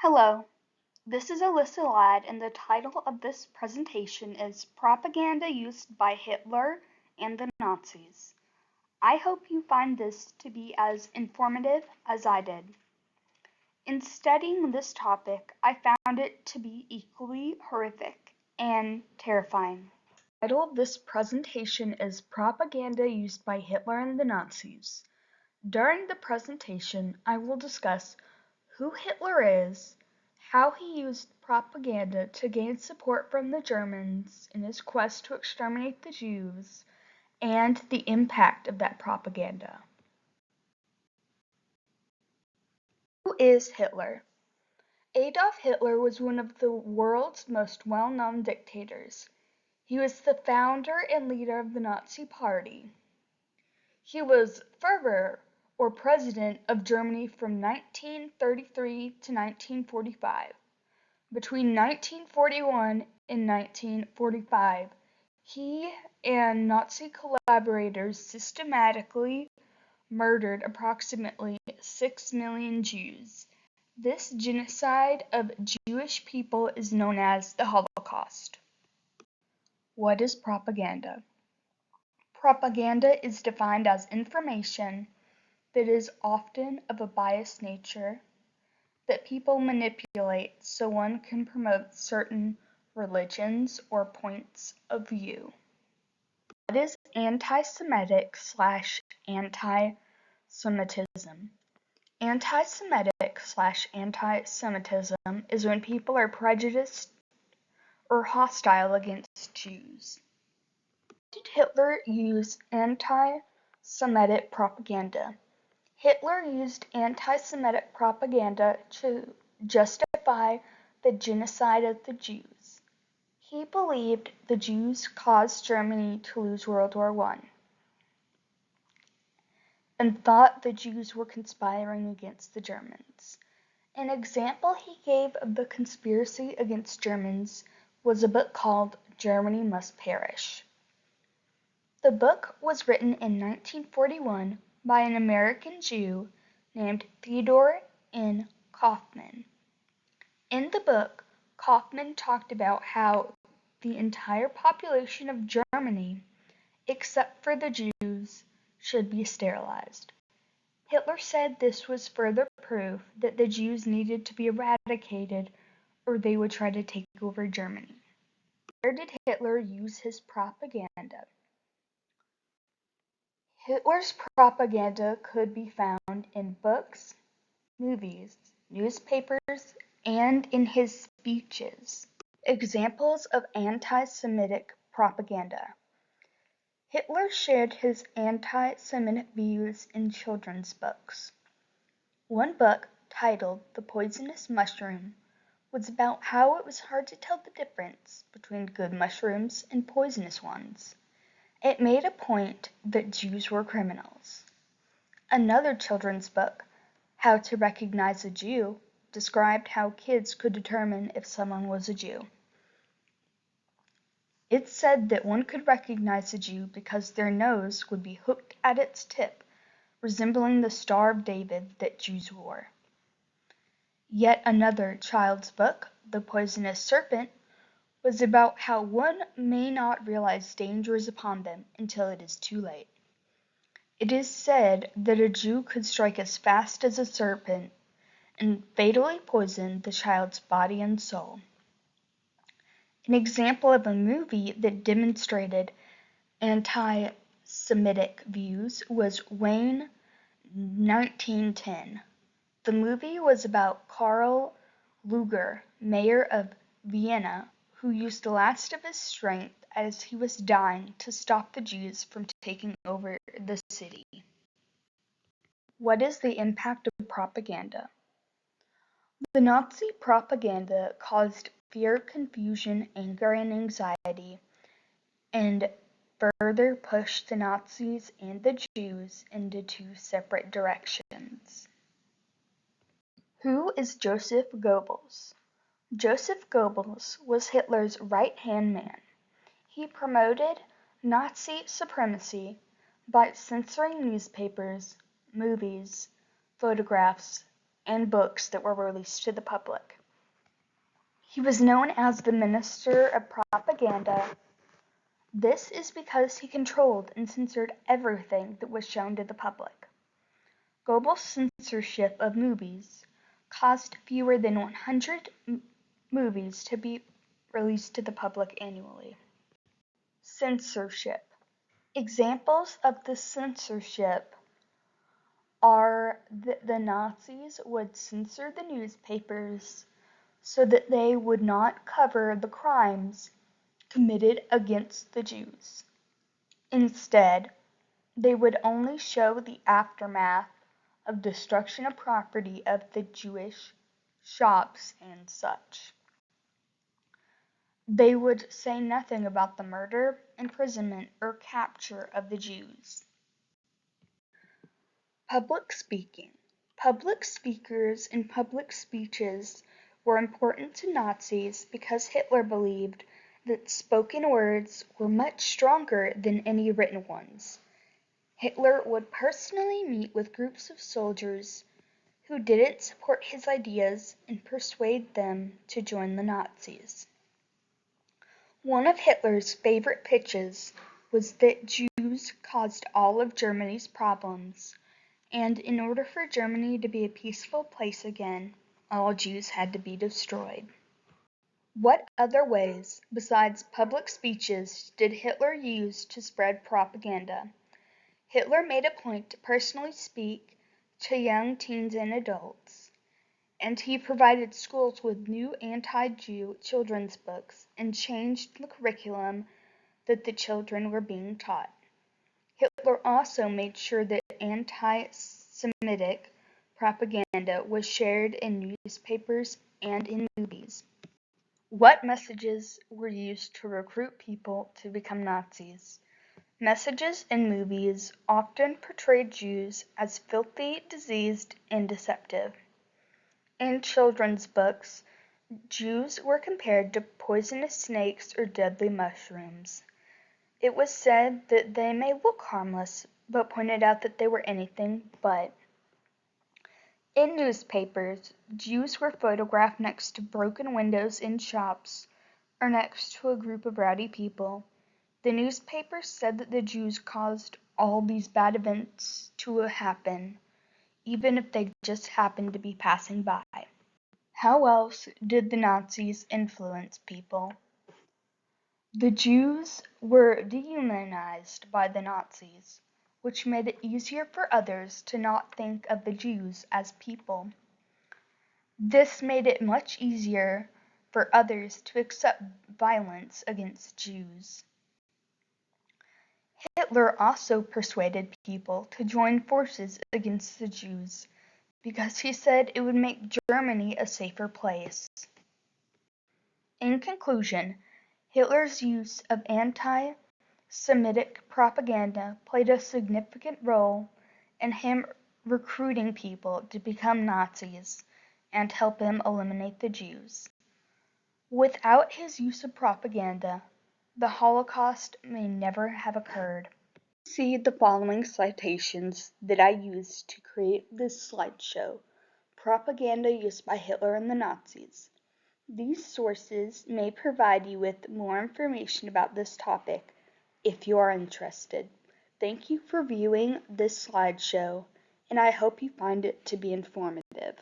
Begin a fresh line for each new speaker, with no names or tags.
Hello, this is Alyssa Ladd, and the title of this presentation is Propaganda Used by Hitler and the Nazis. I hope you find this to be as informative as I did. In studying this topic, I found it to be equally horrific and terrifying. The title of this presentation is Propaganda Used by Hitler and the Nazis. During the presentation, I will discuss who Hitler is, how he used propaganda to gain support from the Germans in his quest to exterminate the Jews, and the impact of that propaganda. Who is Hitler? Adolf Hitler was one of the world's most well-known dictators. He was the founder and leader of the Nazi Party. He was Führer, or President of Germany from 1933 to 1945. Between 1941 and 1945, he and Nazi collaborators systematically murdered approximately 6 million Jews. This genocide of Jewish people is known as the Holocaust. What is propaganda? Propaganda is defined as information that is often of a biased nature that people manipulate so one can promote certain religions or points of view. What is anti-Semitic/anti-Semitism? Anti-Semitic/anti-Semitism is when people are prejudiced or hostile against Jews. Did Hitler use anti-Semitic propaganda? Hitler used anti-Semitic propaganda to justify the genocide of the Jews. He believed the Jews caused Germany to lose World War I and thought the Jews were conspiring against the Germans. An example he gave of the conspiracy against Germans was a book called Germany Must Perish. The book was written in 1941 by an American Jew named Theodor N. Kaufman. In the book, Kaufman talked about how the entire population of Germany, except for the Jews, should be sterilized. Hitler said this was further proof that the Jews needed to be eradicated or they would try to take over Germany. Where did Hitler use his propaganda? Hitler's propaganda could be found in books, movies, newspapers, and in his speeches. Examples of anti-Semitic propaganda. Hitler shared his anti-Semitic views in children's books. One book, titled The Poisonous Mushroom, was about how it was hard to tell the difference between good mushrooms and poisonous ones. It made a point that Jews were criminals. Another children's book, How to Recognize a Jew, described how kids could determine if someone was a Jew. It said that one could recognize a Jew because their nose would be hooked at its tip, resembling the Star of David that Jews wore. Yet another child's book, The Poisonous Serpent, was about how one may not realize danger is upon them until it is too late. It is said that a Jew could strike as fast as a serpent and fatally poison the child's body and soul. An example of a movie that demonstrated anti-Semitic views was Wayne 1910. The movie was about Karl Lueger, mayor of Vienna, who used the last of his strength as he was dying to stop the Jews from taking over the city. What is the impact of propaganda? The Nazi propaganda caused fear, confusion, anger, and anxiety, and further pushed the Nazis and the Jews into two separate directions. Who is Joseph Goebbels? Joseph Goebbels was Hitler's right-hand man. He promoted Nazi supremacy by censoring newspapers, movies, photographs, and books that were released to the public. He was known as the Minister of Propaganda. This is because he controlled and censored everything that was shown to the public. Global censorship of movies caused fewer than 100 movies to be released to the public annually. Censorship. Examples of the censorship are that the Nazis would censor the newspapers so that they would not cover the crimes committed against the Jews. Instead, they would only show the aftermath of destruction of property of the Jewish shops and such. They would say nothing about the murder, imprisonment, or capture of the Jews. Public speaking. Public speakers and public speeches were important to Nazis because Hitler believed that spoken words were much stronger than any written ones. Hitler would personally meet with groups of soldiers who didn't support his ideas and persuade them to join the Nazis. One of Hitler's favorite pitches was that Jews caused all of Germany's problems, and in order for Germany to be a peaceful place again, all Jews had to be destroyed. What other ways, besides public speeches, did Hitler use to spread propaganda? Hitler made a point to personally speak to young teens and adults, and he provided schools with new anti-Jew children's books and changed the curriculum that the children were being taught. Hitler also made sure that anti-Semitic propaganda was shared in newspapers and in movies. What messages were used to recruit people to become Nazis? Messages in movies often portrayed Jews as filthy, diseased, and deceptive. In children's books, Jews were compared to poisonous snakes or deadly mushrooms. It was said that they may look harmless, but pointed out that they were anything but. In newspapers, Jews were photographed next to broken windows in shops or next to a group of rowdy people. The newspapers said that the Jews caused all these bad events to happen, even if they just happened to be passing by. How else did the Nazis influence people? The Jews were dehumanized by the Nazis, which made it easier for others to not think of the Jews as people. This made it much easier for others to accept violence against Jews. Hitler also persuaded people to join forces against the Jews because he said it would make Germany a safer place. In conclusion, Hitler's use of anti-Semitic propaganda played a significant role in him recruiting people to become Nazis and help him eliminate the Jews. Without his use of propaganda, the Holocaust may never have occurred. See the following citations that I used to create this slideshow: propaganda used by Hitler and the Nazis. These sources may provide you with more information about this topic if you are interested. Thank you for viewing this slideshow, and I hope you find it to be informative.